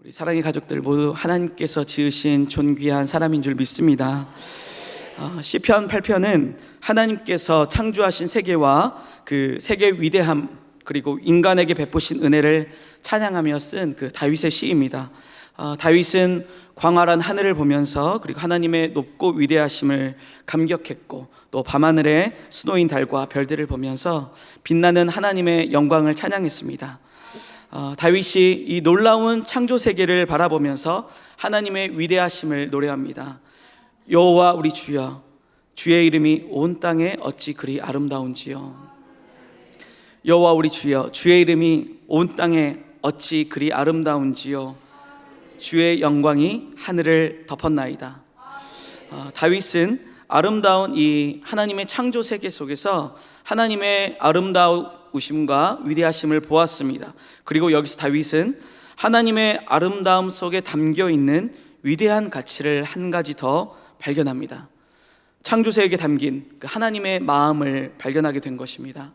우리 사랑의 가족들 모두 하나님께서 지으신 존귀한 사람인 줄 믿습니다. 시편 8편은 하나님께서 창조하신 세계와 그 세계의 위대함, 그리고 인간에게 베푸신 은혜를 찬양하며 쓴 그 다윗의 시입니다. 다윗은 광활한 하늘을 보면서 그리고 하나님의 높고 위대하심을 감격했고, 또 밤하늘의 수놓인 달과 별들을 보면서 빛나는 하나님의 영광을 찬양했습니다. 다윗이 이 놀라운 창조 세계를 바라보면서 하나님의 위대하심을 노래합니다. 여호와 우리 주여, 주의 이름이 온 땅에 어찌 그리 아름다운지요. 여호와 우리 주여, 주의 이름이 온 땅에 어찌 그리 아름다운지요. 주의 영광이 하늘을 덮었나이다. 다윗은 아름다운 이 하나님의 창조 세계 속에서 하나님의 아름다우심과 위대하심을 보았습니다. 그리고 여기서 다윗은 하나님의 아름다움 속에 담겨 있는 위대한 가치를 한 가지 더 발견합니다. 창조 세계에 담긴 그 하나님의 마음을 발견하게 된 것입니다.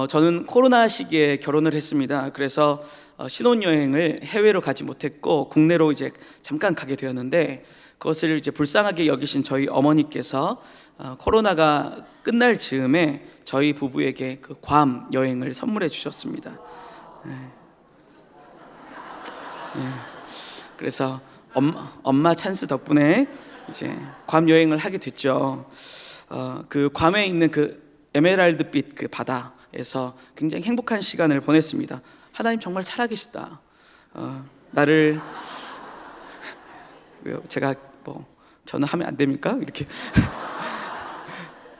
저는 코로나 시기에 결혼을 했습니다. 그래서 신혼여행을 해외로 가지 못했고 국내로 이제 잠깐 가게 되었는데, 그것을 이제 불쌍하게 여기신 저희 어머니께서 코로나가 끝날 즈음에 저희 부부에게 그 괌 여행을 선물해 주셨습니다. 그래서 엄마 찬스 덕분에 이제 괌 여행을 하게 됐죠. 그 괌에 있는 그 에메랄드빛 그 바다에서 굉장히 행복한 시간을 보냈습니다. 하나님 정말 살아계시다. 나를 제가 저는 하면 안 됩니까? 이렇게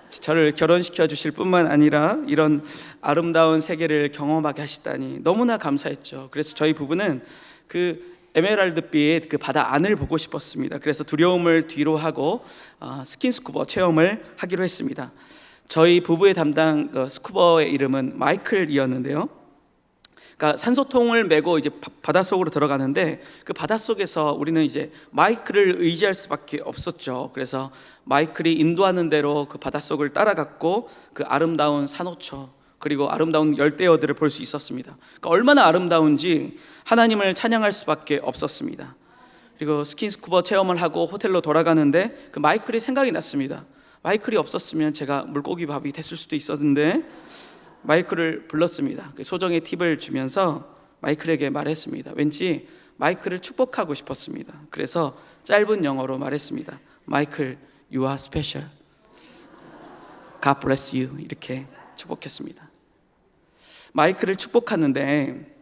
저를 결혼시켜 주실 뿐만 아니라 이런 아름다운 세계를 경험하게 하시다니 너무나 감사했죠. 그래서 저희 부부는 그 에메랄드빛 그 바다 안을 보고 싶었습니다. 그래서 두려움을 뒤로 하고 스킨스쿠버 체험을 하기로 했습니다. 저희 부부의 담당 스쿠버의 이름은 마이클이었는데요. 그러니까 산소통을 메고 이제 바닷속으로 들어가는데, 그 바닷속에서 우리는 이제 마이클을 의지할 수밖에 없었죠. 그래서 마이클이 인도하는 대로 그 바닷속을 따라갔고, 그 아름다운 산호초 그리고 아름다운 열대어들을 볼 수 있었습니다. 그러니까 얼마나 아름다운지 하나님을 찬양할 수밖에 없었습니다. 그리고 스킨스쿠버 체험을 하고 호텔로 돌아가는데 그 마이클이 생각이 났습니다. 마이클이 없었으면 제가 물고기 밥이 됐을 수도 있었는데, 마이클을 불렀습니다. 소정의 팁을 주면서 마이클에게 말했습니다. 왠지 마이클을 축복하고 싶었습니다. 그래서 짧은 영어로 말했습니다. 마이클, you are special. God bless you. 이렇게 축복했습니다. 마이클을 축복하는데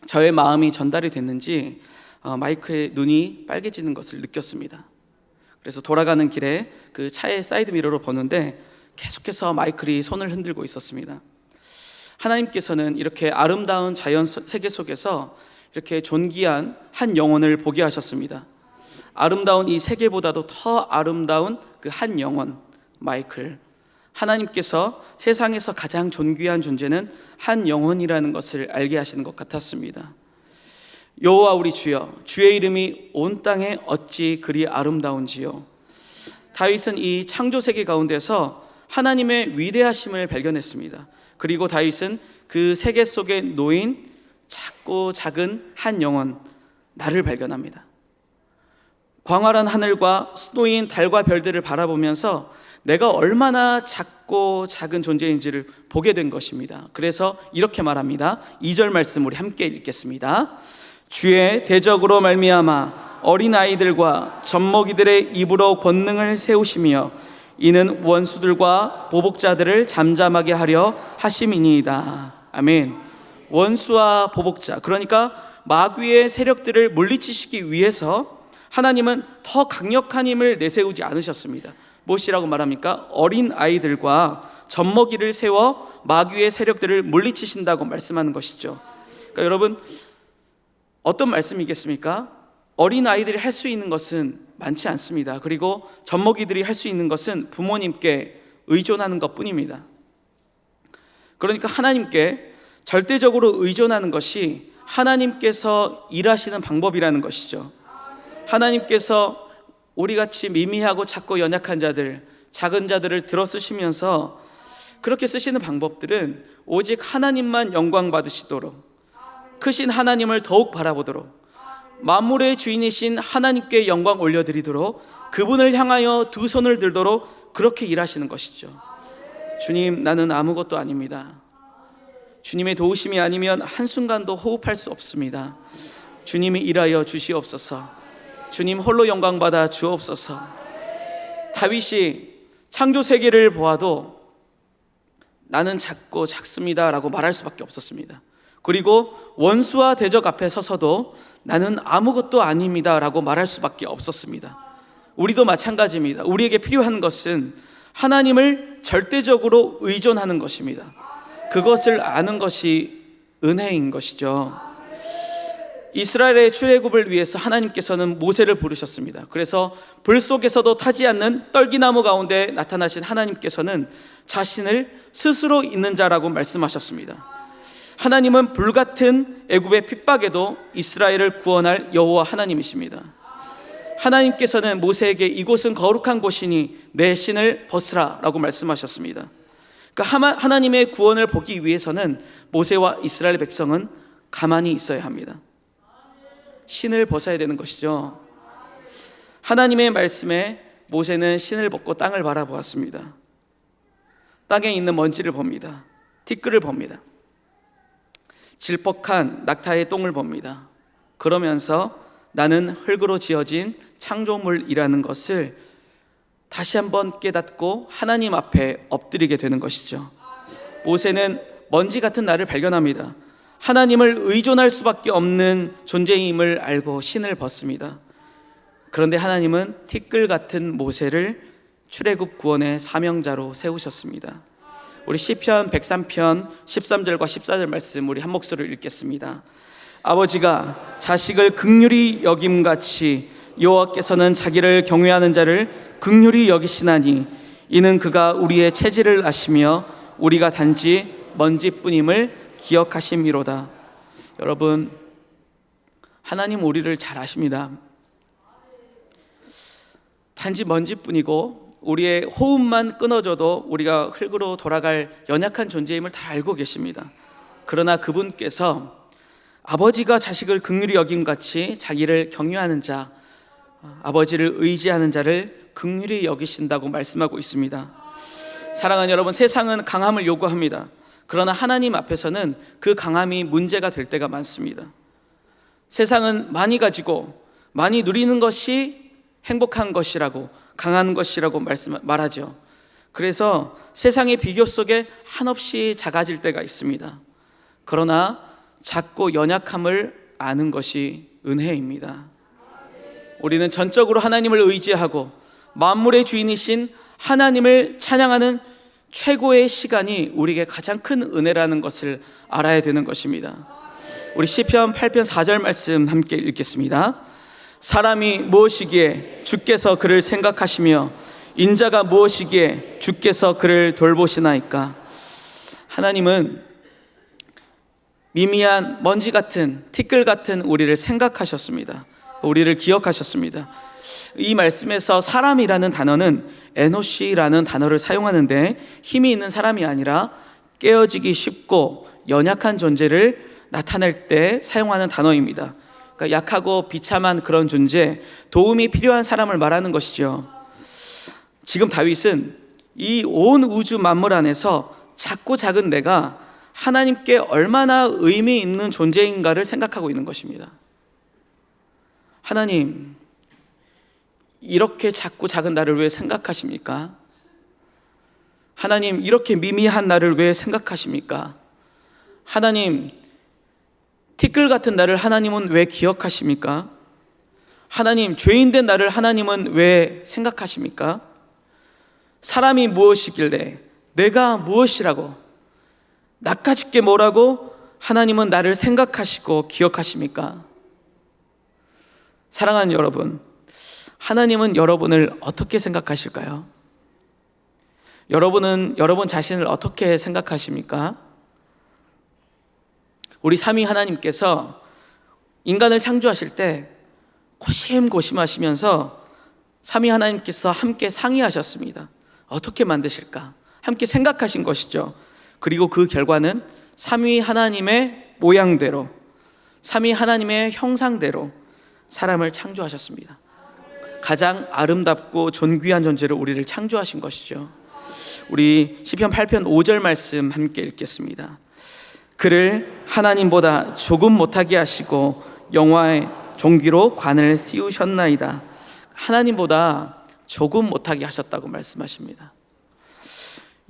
저의 마음이 전달이 됐는지 마이클의 눈이 빨개지는 것을 느꼈습니다. 그래서 돌아가는 길에 그 차의 사이드 미러로 보는데 계속해서 마이클이 손을 흔들고 있었습니다. 하나님께서는 이렇게 아름다운 자연 세계 속에서 이렇게 존귀한 한 영혼을 보게 하셨습니다. 아름다운 이 세계보다도 더 아름다운 그 한 영혼, 마이클. 하나님께서 세상에서 가장 존귀한 존재는 한 영혼이라는 것을 알게 하시는 것 같았습니다. 여호와 우리 주여, 주의 이름이 온 땅에 어찌 그리 아름다운지요. 다윗은 이 창조 세계 가운데서 하나님의 위대하심을 발견했습니다. 그리고 다윗은 그 세계 속에 놓인 작고 작은 한 영혼, 나를 발견합니다. 광활한 하늘과 수놓인 달과 별들을 바라보면서 내가 얼마나 작고 작은 존재인지를 보게 된 것입니다. 그래서 이렇게 말합니다. 2절 말씀 우리 함께 읽겠습니다. 주의 대적으로 말미암아 어린아이들과 젖먹이들의 입으로 권능을 세우시며 이는 원수들과 보복자들을 잠잠하게 하려 하심이니이다. 아멘. 원수와 보복자, 그러니까 마귀의 세력들을 물리치시기 위해서 하나님은 더 강력한 힘을 내세우지 않으셨습니다. 무엇이라고 말합니까? 어린 아이들과 젖먹이를 세워 마귀의 세력들을 물리치신다고 말씀하는 것이죠. 그러니까 여러분, 어떤 말씀이겠습니까? 어린 아이들이 할 수 있는 것은 많지 않습니다. 그리고 젖먹이들이 할 수 있는 것은 부모님께 의존하는 것뿐입니다. 그러니까 하나님께 절대적으로 의존하는 것이 하나님께서 일하시는 방법이라는 것이죠. 하나님께서 우리같이 미미하고 작고 연약한 자들, 작은 자들을 들어 쓰시면서 그렇게 쓰시는 방법들은 오직 하나님만 영광 받으시도록, 크신 하나님을 더욱 바라보도록, 만물의 주인이신 하나님께 영광 올려드리도록, 그분을 향하여 두 손을 들도록 그렇게 일하시는 것이죠. 주님, 나는 아무것도 아닙니다. 주님의 도우심이 아니면 한순간도 호흡할 수 없습니다. 주님이 일하여 주시옵소서. 주님 홀로 영광받아 주옵소서. 다윗이 창조 세계를 보아도 나는 작고 작습니다 라고 말할 수밖에 없었습니다. 그리고 원수와 대적 앞에 서서도 나는 아무것도 아닙니다 라고 말할 수밖에 없었습니다. 우리도 마찬가지입니다. 우리에게 필요한 것은 하나님을 절대적으로 의존하는 것입니다. 그것을 아는 것이 은혜인 것이죠. 이스라엘의 출애굽을 위해서 하나님께서는 모세를 부르셨습니다. 그래서 불 속에서도 타지 않는 떨기나무 가운데 나타나신 하나님께서는 자신을 스스로 있는 자라고 말씀하셨습니다. 하나님은 불같은 애굽의 핍박에도 이스라엘을 구원할 여호와 하나님이십니다. 하나님께서는 모세에게 이곳은 거룩한 곳이니 내 신을 벗으라 라고 말씀하셨습니다. 그러니까 하나님의 구원을 보기 위해서는 모세와 이스라엘 백성은 가만히 있어야 합니다. 신을 벗어야 되는 것이죠. 하나님의 말씀에 모세는 신을 벗고 땅을 바라보았습니다. 땅에 있는 먼지를 봅니다. 티끌을 봅니다. 질퍽한 낙타의 똥을 봅니다. 그러면서 나는 흙으로 지어진 창조물이라는 것을 다시 한번 깨닫고 하나님 앞에 엎드리게 되는 것이죠. 모세는 먼지 같은 나를 발견합니다. 하나님을 의존할 수밖에 없는 존재임을 알고 신을 벗습니다. 그런데 하나님은 티끌 같은 모세를 출애굽 구원의 사명자로 세우셨습니다. 우리 시편 103편 13절과 14절 말씀 우리 한 목소리로 읽겠습니다. 아버지가 자식을 긍휼히 여김같이 여호와께서는 자기를 경외하는 자를 긍휼히 여기시나니 이는 그가 우리의 체질을 아시며 우리가 단지 먼지뿐임을 기억하심이로다. 여러분, 하나님 우리를 잘 아십니다. 단지 먼지뿐이고 우리의 호흡만 끊어져도 우리가 흙으로 돌아갈 연약한 존재임을 다 알고 계십니다. 그러나 그분께서 아버지가 자식을 긍휼히 여김같이 자기를 경외하는 자, 아버지를 의지하는 자를 긍휼히 여기신다고 말씀하고 있습니다. 사랑하는 여러분, 세상은 강함을 요구합니다. 그러나 하나님 앞에서는 그 강함이 문제가 될 때가 많습니다. 세상은 많이 가지고 많이 누리는 것이 행복한 것이라고, 강한 것이라고 말하죠. 그래서 세상의 비교 속에 한없이 작아질 때가 있습니다. 그러나 작고 연약함을 아는 것이 은혜입니다. 우리는 전적으로 하나님을 의지하고 만물의 주인이신 하나님을 찬양하는 최고의 시간이 우리에게 가장 큰 은혜라는 것을 알아야 되는 것입니다. 우리 시편 8편 4절 말씀 함께 읽겠습니다. 사람이 무엇이기에 주께서 그를 생각하시며 인자가 무엇이기에 주께서 그를 돌보시나이까. 하나님은 미미한 먼지 같은 티끌 같은 우리를 생각하셨습니다. 우리를 기억하셨습니다. 이 말씀에서 사람이라는 단어는 에노시라는 단어를 사용하는데 힘이 있는 사람이 아니라 깨어지기 쉽고 연약한 존재를 나타낼 때 사용하는 단어입니다. 그러니까 약하고 비참한 그런 존재, 도움이 필요한 사람을 말하는 것이죠. 지금 다윗은 이 온 우주 만물 안에서 작고 작은 내가 하나님께 얼마나 의미 있는 존재인가를 생각하고 있는 것입니다. 하나님, 이렇게 작고 작은 나를 왜 생각하십니까? 하나님, 이렇게 미미한 나를 왜 생각하십니까? 하나님, 티끌 같은 나를 하나님은 왜 기억하십니까? 하나님, 죄인된 나를 하나님은 왜 생각하십니까? 사람이 무엇이길래, 내가 무엇이라고, 낚아짓게 뭐라고 하나님은 나를 생각하시고 기억하십니까? 사랑하는 여러분, 하나님은 여러분을 어떻게 생각하실까요? 여러분은 여러분 자신을 어떻게 생각하십니까? 우리 삼위 하나님께서 인간을 창조하실 때 고심고심하시면서 삼위 하나님께서 함께 상의하셨습니다. 어떻게 만드실까? 함께 생각하신 것이죠. 그리고 그 결과는 삼위 하나님의 모양대로 삼위 하나님의 형상대로 사람을 창조하셨습니다. 가장 아름답고 존귀한 존재로 우리를 창조하신 것이죠. 우리 시편 8편 5절 말씀 함께 읽겠습니다. 그를 하나님보다 조금 못하게 하시고 영화의 종기로 관을 씌우셨나이다. 하나님보다 조금 못하게 하셨다고 말씀하십니다.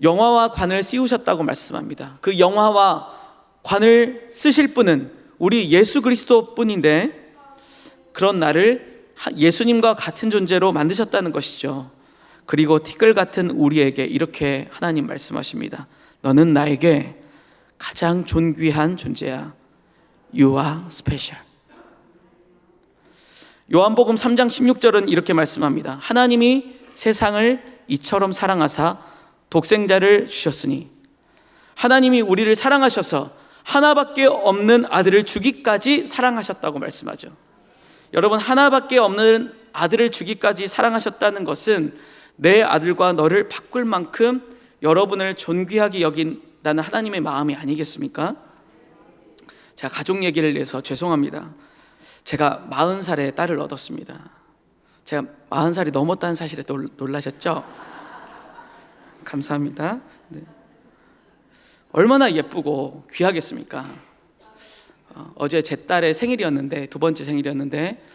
영화와 관을 씌우셨다고 말씀합니다. 그 영화와 관을 쓰실 분은 우리 예수 그리스도 뿐인데, 그런 나를 예수님과 같은 존재로 만드셨다는 것이죠. 그리고 티끌 같은 우리에게 이렇게 하나님 말씀하십니다. 너는 나에게 가장 존귀한 존재야. You are special. 요한복음 3장 16절은 이렇게 말씀합니다. 하나님이 세상을 이처럼 사랑하사 독생자를 주셨으니, 하나님이 우리를 사랑하셔서 하나밖에 없는 아들을 주기까지 사랑하셨다고 말씀하죠. 여러분, 하나밖에 없는 아들을 주기까지 사랑하셨다는 것은 내 아들과 너를 바꿀 만큼 여러분을 존귀하게 여긴다는 하나님의 마음이 아니겠습니까? 제가 가족 얘기를 내서 죄송합니다. 제가 40살에 딸을 얻었습니다. 제가 40살이 넘었다는 사실에 놀라셨죠? 감사합니다. 네. 얼마나 예쁘고 귀하겠습니까? 어제 제 딸의 생일이었는데, 두 번째 생일이었는데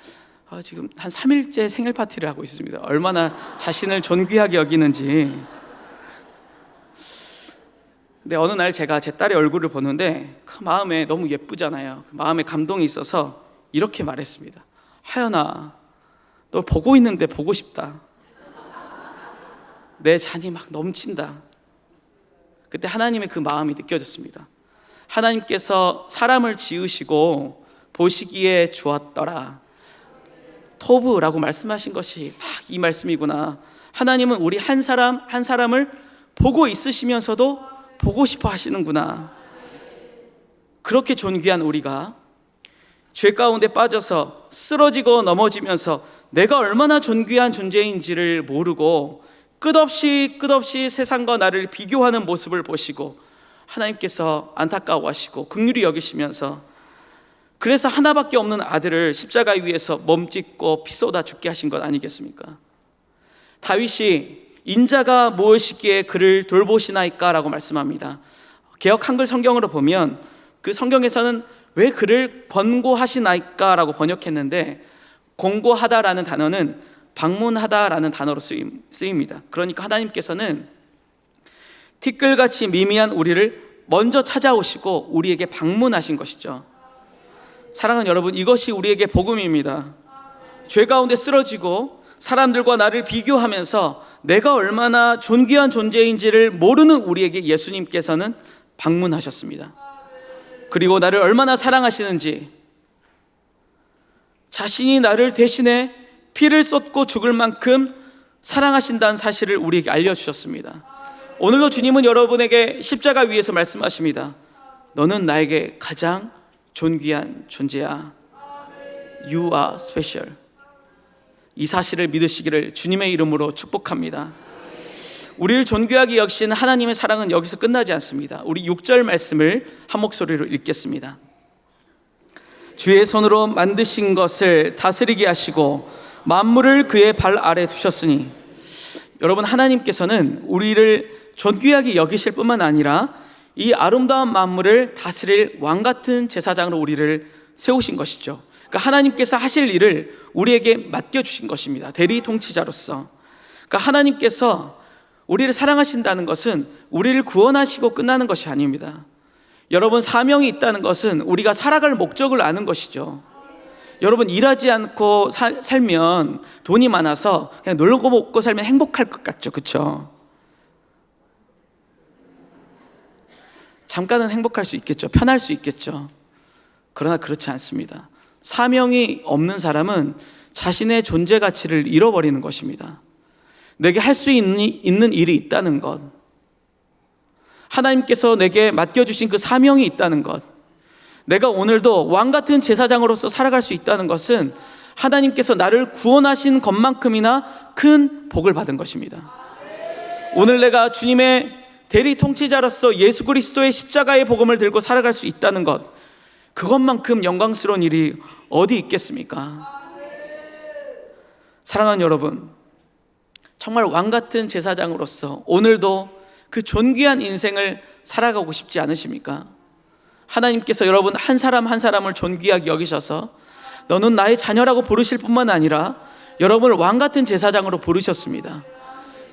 지금 한 3일째 생일 파티를 하고 있습니다. 얼마나 자신을 존귀하게 여기는지. 근데 어느 날 제가 제 딸의 얼굴을 보는데 그 마음에 너무 예쁘잖아요. 그 마음에 감동이 있어서 이렇게 말했습니다. 하연아, 너 보고 있는데 보고 싶다. 내 잔이 막 넘친다. 그때 하나님의 그 마음이 느껴졌습니다. 하나님께서 사람을 지으시고 보시기에 좋았더라. 토브라고 말씀하신 것이 딱 이 말씀이구나. 하나님은 우리 한 사람 한 사람을 보고 있으시면서도 보고 싶어 하시는구나. 그렇게 존귀한 우리가 죄 가운데 빠져서 쓰러지고 넘어지면서 내가 얼마나 존귀한 존재인지를 모르고 끝없이 세상과 나를 비교하는 모습을 보시고 하나님께서 안타까워하시고 긍휼히 여기시면서, 그래서 하나밖에 없는 아들을 십자가 위에서 몸짓고 피 쏟아 죽게 하신 것 아니겠습니까? 다윗이 인자가 무엇이기에 그를 돌보시나이까 라고 말씀합니다. 개역 한글 성경으로 보면 그 성경에서는 왜 그를 권고하시나이까 라고 번역했는데, 권고하다라는 단어는 방문하다라는 단어로 쓰입니다. 그러니까 하나님께서는 티끌같이 미미한 우리를 먼저 찾아오시고 우리에게 방문하신 것이죠. 사랑하는 여러분, 이것이 우리에게 복음입니다. 죄 가운데 쓰러지고 사람들과 나를 비교하면서 내가 얼마나 존귀한 존재인지를 모르는 우리에게 예수님께서는 방문하셨습니다. 그리고 나를 얼마나 사랑하시는지, 자신이 나를 대신해 피를 쏟고 죽을 만큼 사랑하신다는 사실을 우리에게 알려주셨습니다. 오늘도 주님은 여러분에게 십자가 위에서 말씀하십니다. 너는 나에게 가장 존귀한 존재야. You are special. 이 사실을 믿으시기를 주님의 이름으로 축복합니다. 우리를 존귀하게 여기시는 하나님의 사랑은 여기서 끝나지 않습니다. 우리 6절 말씀을 한 목소리로 읽겠습니다. 주의 손으로 만드신 것을 다스리게 하시고 만물을 그의 발 아래 두셨으니, 여러분, 하나님께서는 우리를 존귀하게 여기실 뿐만 아니라 이 아름다운 만물을 다스릴 왕 같은 제사장으로 우리를 세우신 것이죠. 그러니까 하나님께서 하실 일을 우리에게 맡겨주신 것입니다. 대리 통치자로서. 그러니까 하나님께서 우리를 사랑하신다는 것은 우리를 구원하시고 끝나는 것이 아닙니다. 여러분, 사명이 있다는 것은 우리가 살아갈 목적을 아는 것이죠. 여러분, 일하지 않고 살면 돈이 많아서 그냥 놀고 먹고 살면 행복할 것 같죠, 그렇죠? 잠깐은 행복할 수 있겠죠, 편할 수 있겠죠. 그러나 그렇지 않습니다. 사명이 없는 사람은 자신의 존재 가치를 잃어버리는 것입니다. 내게 할 수 있는 일이 있다는 것, 하나님께서 내게 맡겨주신 그 사명이 있다는 것, 내가 오늘도 왕같은 제사장으로서 살아갈 수 있다는 것은 하나님께서 나를 구원하신 것만큼이나 큰 복을 받은 것입니다. 오늘 내가 주님의 대리 통치자로서 예수 그리스도의 십자가의 복음을 들고 살아갈 수 있다는 것, 그것만큼 영광스러운 일이 어디 있겠습니까? 사랑하는 여러분, 정말 왕같은 제사장으로서 오늘도 그 존귀한 인생을 살아가고 싶지 않으십니까? 하나님께서 여러분 한 사람 한 사람을 존귀하게 여기셔서 너는 나의 자녀라고 부르실 뿐만 아니라 여러분을 왕같은 제사장으로 부르셨습니다.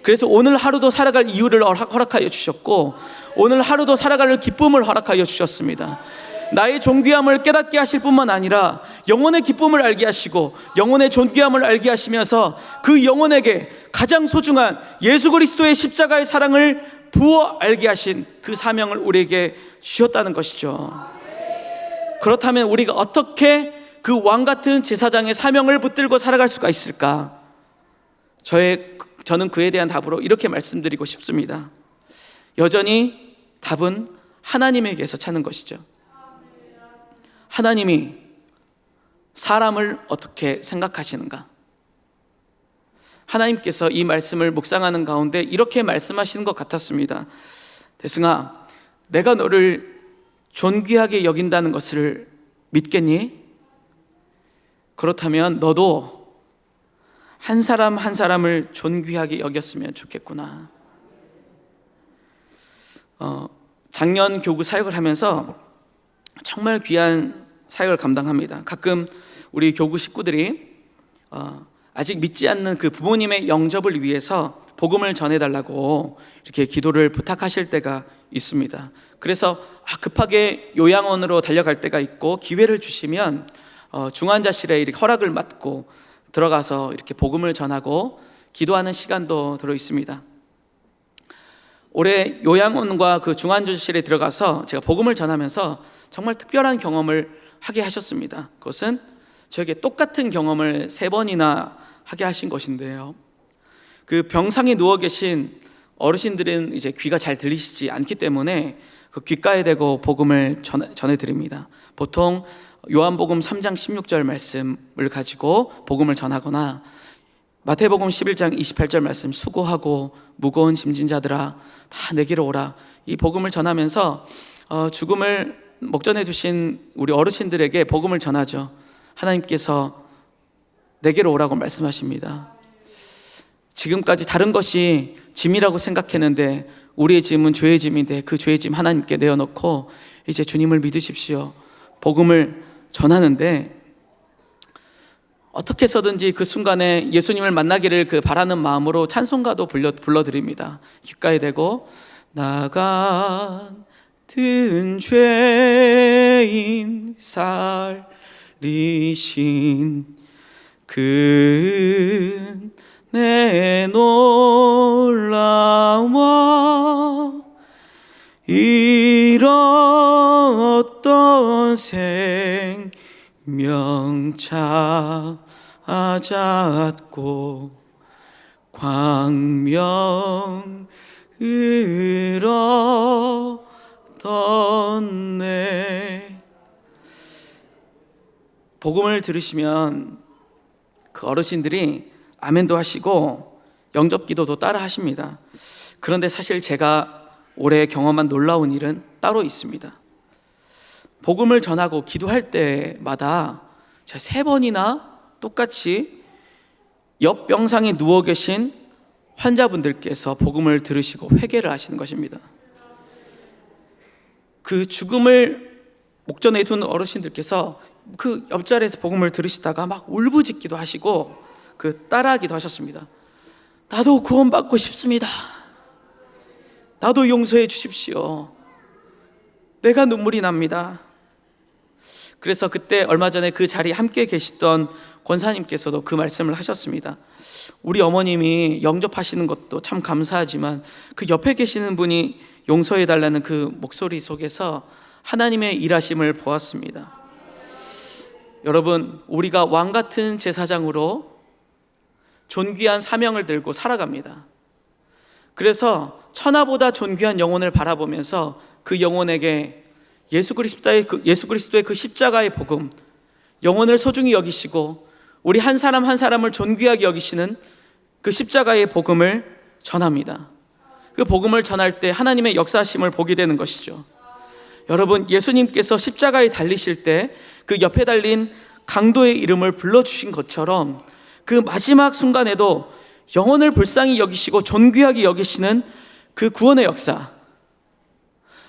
그래서 오늘 하루도 살아갈 이유를 허락하여 주셨고, 오늘 하루도 살아갈 기쁨을 허락하여 주셨습니다. 나의 존귀함을 깨닫게 하실 뿐만 아니라 영혼의 기쁨을 알게 하시고 영혼의 존귀함을 알게 하시면서 그 영혼에게 가장 소중한 예수 그리스도의 십자가의 사랑을 부어 알게 하신 그 사명을 우리에게 주셨다는 것이죠. 그렇다면 우리가 어떻게 그 왕같은 제사장의 사명을 붙들고 살아갈 수가 있을까? 저는 그에 대한 답으로 이렇게 말씀드리고 싶습니다. 여전히 답은 하나님에게서 찾는 것이죠. 하나님이 사람을 어떻게 생각하시는가? 하나님께서 이 말씀을 묵상하는 가운데 이렇게 말씀하시는 것 같았습니다. 대승아, 내가 너를 존귀하게 여긴다는 것을 믿겠니? 그렇다면 너도 한 사람 한 사람을 존귀하게 여겼으면 좋겠구나. 작년 교구 사역을 하면서 정말 귀한 사역을 감당합니다. 가끔 우리 교구 식구들이 아직 믿지 않는 그 부모님의 영접을 위해서 복음을 전해달라고 이렇게 기도를 부탁하실 때가 있습니다. 그래서 급하게 요양원으로 달려갈 때가 있고, 기회를 주시면 중환자실에 이렇게 허락을 받고 들어가서 이렇게 복음을 전하고 기도하는 시간도 들어 있습니다. 올해 요양원과 그 중환자실에 들어가서 제가 복음을 전하면서 정말 특별한 경험을 하게 하셨습니다. 그것은 저에게 똑같은 경험을 3번이나 하게 하신 것인데요, 그 병상에 누워 계신 어르신들은 이제 귀가 잘 들리시지 않기 때문에 그 귓가에 대고 복음을 전해드립니다. 보통 요한복음 3장 16절 말씀을 가지고 복음을 전하거나 마태복음 11장 28절 말씀, 수고하고 무거운 짐진 자들아 다 내게로 오라, 이 복음을 전하면서 죽음을 목전에 두신 우리 어르신들에게 복음을 전하죠. 하나님께서 내게로 오라고 말씀하십니다. 지금까지 다른 것이 짐이라고 생각했는데 우리의 짐은 죄의 짐인데 그 죄의 짐 하나님께 내어놓고 이제 주님을 믿으십시오. 복음을 전하는데 어떻게 해서든지 그 순간에 예수님을 만나기를 그 바라는 마음으로 찬송가도 불러드립니다. 귓가에 대고 나 같은 죄인 살리신 그 내 놀라워 이런 어떤 생명 찾았고 광명을 얻었네. 복음을 들으시면 그 어르신들이 아멘도 하시고 영접기도도 따라 하십니다. 그런데 사실 제가 올해 경험한 놀라운 일은 따로 있습니다. 복음을 전하고 기도할 때마다 제가 3번이나 똑같이 옆 병상에 누워 계신 환자분들께서 복음을 들으시고 회개를 하시는 것입니다. 그 죽음을 목전에 둔 어르신들께서 그 옆자리에서 복음을 들으시다가 막 울부짖기도 하시고 그 따라하기도 하셨습니다. 나도 구원받고 싶습니다. 나도 용서해 주십시오. 내가 눈물이 납니다. 그래서 그때 얼마 전에 그 자리에 함께 계시던 권사님께서도 그 말씀을 하셨습니다. 우리 어머님이 영접하시는 것도 참 감사하지만 그 옆에 계시는 분이 용서해 달라는 그 목소리 속에서 하나님의 일하심을 보았습니다. 여러분, 우리가 왕같은 제사장으로 존귀한 사명을 들고 살아갑니다. 그래서 천하보다 존귀한 영혼을 바라보면서 그 영혼에게 예수 그리스도의 그 십자가의 복음, 영혼을 소중히 여기시고 우리 한 사람 한 사람을 존귀하게 여기시는 그 십자가의 복음을 전합니다. 그 복음을 전할 때 하나님의 역사하심을 보게 되는 것이죠. 여러분, 예수님께서 십자가에 달리실 때 그 옆에 달린 강도의 이름을 불러주신 것처럼 그 마지막 순간에도 영혼을 불쌍히 여기시고 존귀하게 여기시는 그 구원의 역사,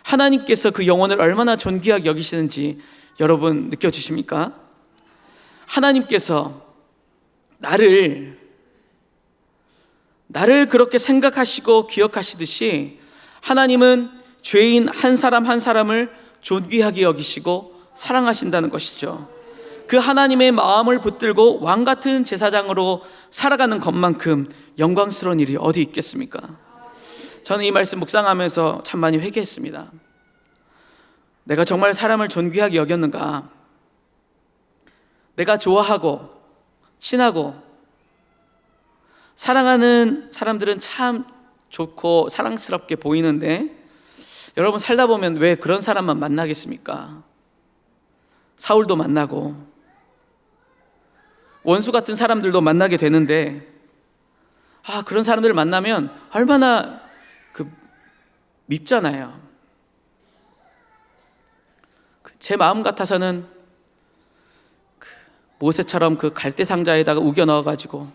하나님께서 그 영혼을 얼마나 존귀하게 여기시는지 여러분 느껴지십니까? 하나님께서 나를 그렇게 생각하시고 기억하시듯이 하나님은 죄인 한 사람 한 사람을 존귀하게 여기시고 사랑하신다는 것이죠. 그 하나님의 마음을 붙들고 왕 같은 제사장으로 살아가는 것만큼 영광스러운 일이 어디 있겠습니까? 저는 이 말씀 묵상하면서 참 많이 회개했습니다. 내가 정말 사람을 존귀하게 여겼는가? 내가 좋아하고 친하고 사랑하는 사람들은 참 좋고 사랑스럽게 보이는데, 여러분 살다 보면 왜 그런 사람만 만나겠습니까? 사울도 만나고 원수 같은 사람들도 만나게 되는데, 그런 사람들을 만나면 얼마나 밉잖아요. 제 마음 같아서는 모세처럼 그 갈대 상자에다가 우겨 넣어가지고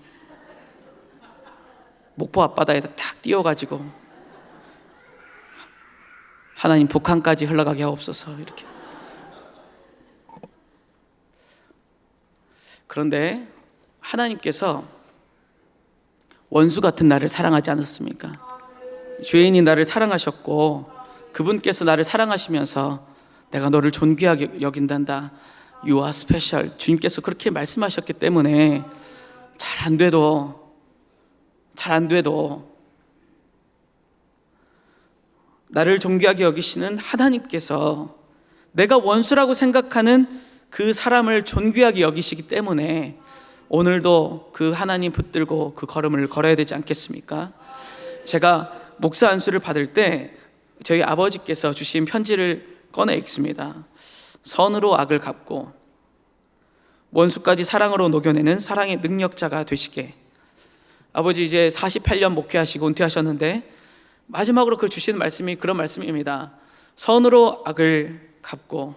목포 앞바다에다 탁 띄워가지고 하나님 북한까지 흘러가게 하옵소서 이렇게. 그런데 하나님께서 원수 같은 나를 사랑하지 않았습니까? 죄인이 나를 사랑하셨고 그분께서 나를 사랑하시면서 내가 너를 존귀하게 여긴단다, You are special, 주님께서 그렇게 말씀하셨기 때문에 잘 안 돼도 나를 존귀하게 여기시는 하나님께서 내가 원수라고 생각하는 그 사람을 존귀하게 여기시기 때문에 오늘도 그 하나님 붙들고 그 걸음을 걸어야 되지 않겠습니까? 제가 목사 안수를 받을 때 저희 아버지께서 주신 편지를 꺼내 읽습니다. 선으로 악을 갚고 원수까지 사랑으로 녹여내는 사랑의 능력자가 되시게. 아버지 이제 48년 목회하시고 은퇴하셨는데 마지막으로 그 주시는 말씀이 그런 말씀입니다. 선으로 악을 갚고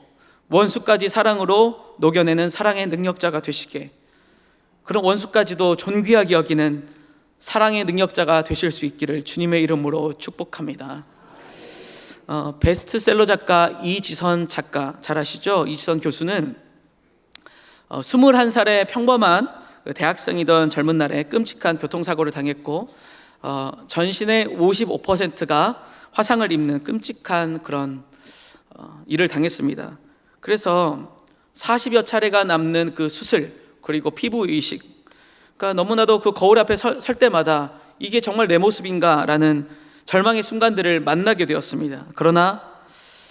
원수까지 사랑으로 녹여내는 사랑의 능력자가 되시게. 그런 원수까지도 존귀하게 여기는 사랑의 능력자가 되실 수 있기를 주님의 이름으로 축복합니다. 베스트셀러 작가 이지선 작가 잘 아시죠? 이지선 교수는 21살의 평범한 대학생이던 젊은 날에 끔찍한 교통사고를 당했고 전신의 55%가 화상을 입는 끔찍한 그런 일을 당했습니다. 그래서 40여 차례가 남는 그 수술, 그리고 피부 이식, 그러니까 너무나도 그 거울 앞에 설 때마다 이게 정말 내 모습인가 라는 절망의 순간들을 만나게 되었습니다. 그러나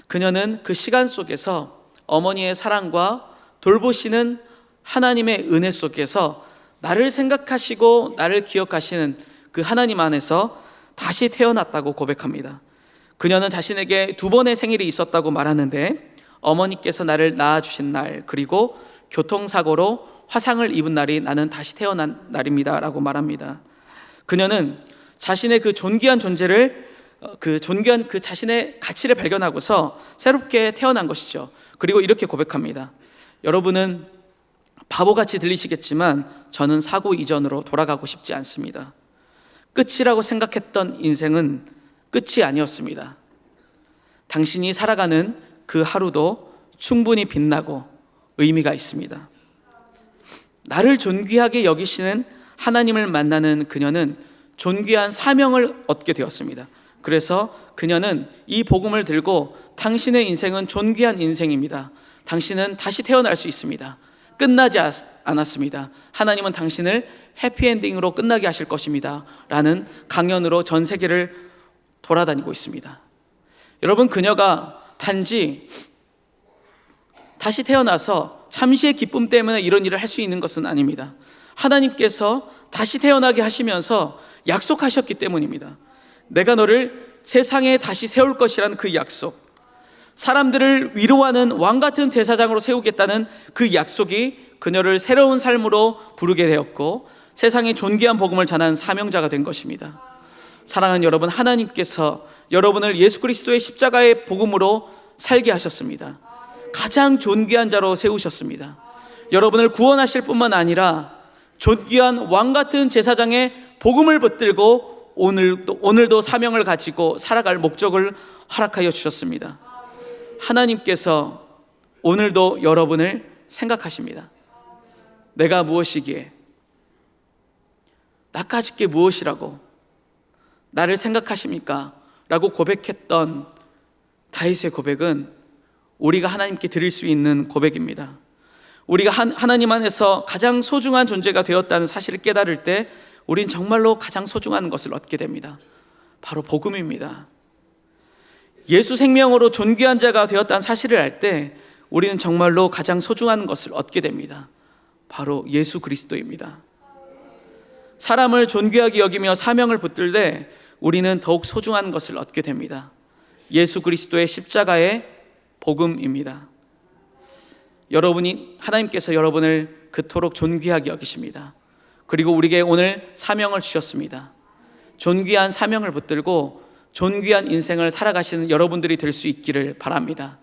그녀는 그 시간 속에서 어머니의 사랑과 돌보시는 하나님의 은혜 속에서 나를 생각하시고 나를 기억하시는 그 하나님 안에서 다시 태어났다고 고백합니다. 그녀는 자신에게 2번의 생일이 있었다고 말하는데 어머니께서 나를 낳아주신 날, 그리고 교통사고로 화상을 입은 날이 나는 다시 태어난 날입니다 라고 말합니다. 그녀는 자신의 그 존귀한 존재를, 그 존귀한 그 자신의 가치를 발견하고서 새롭게 태어난 것이죠. 그리고 이렇게 고백합니다. 여러분은 바보같이 들리시겠지만 저는 사고 이전으로 돌아가고 싶지 않습니다. 끝이라고 생각했던 인생은 끝이 아니었습니다. 당신이 살아가는 그 하루도 충분히 빛나고 의미가 있습니다. 나를 존귀하게 여기시는 하나님을 만나는 그녀는 존귀한 사명을 얻게 되었습니다. 그래서 그녀는 이 복음을 들고 당신의 인생은 존귀한 인생입니다. 당신은 다시 태어날 수 있습니다. 끝나지 않았습니다. 하나님은 당신을 해피엔딩으로 끝나게 하실 것입니다 라는 강연으로 전 세계를 돌아다니고 있습니다. 여러분, 그녀가 단지 다시 태어나서 잠시의 기쁨 때문에 이런 일을 할 수 있는 것은 아닙니다. 하나님께서 다시 태어나게 하시면서 약속하셨기 때문입니다. 내가 너를 세상에 다시 세울 것이라는 그 약속, 사람들을 위로하는 왕 같은 제사장으로 세우겠다는 그 약속이 그녀를 새로운 삶으로 부르게 되었고 세상에 존귀한 복음을 전하는 사명자가 된 것입니다. 사랑하는 여러분, 하나님께서 여러분을 예수 그리스도의 십자가의 복음으로 살게 하셨습니다. 가장 존귀한 자로 세우셨습니다. 여러분을 구원하실 뿐만 아니라 존귀한 왕 같은 제사장의 복음을 붙들고 오늘도 사명을 가지고 살아갈 목적을 허락하여 주셨습니다. 하나님께서 오늘도 여러분을 생각하십니다. 내가 무엇이기에, 나까짓 게 무엇이라고 나를 생각하십니까? 라고 고백했던 다윗의 고백은 우리가 하나님께 드릴 수 있는 고백입니다. 우리가 하나님 안에서 가장 소중한 존재가 되었다는 사실을 깨달을 때 우린 정말로 가장 소중한 것을 얻게 됩니다. 바로 복음입니다. 예수 생명으로 존귀한 자가 되었다는 사실을 알 때 우리는 정말로 가장 소중한 것을 얻게 됩니다. 바로 예수 그리스도입니다. 사람을 존귀하게 여기며 사명을 붙들 때 우리는 더욱 소중한 것을 얻게 됩니다. 예수 그리스도의 십자가의 복음입니다. 하나님께서 여러분을 그토록 존귀하게 여기십니다. 그리고 우리에게 오늘 사명을 주셨습니다. 존귀한 사명을 붙들고 존귀한 인생을 살아가시는 여러분들이 될 수 있기를 바랍니다.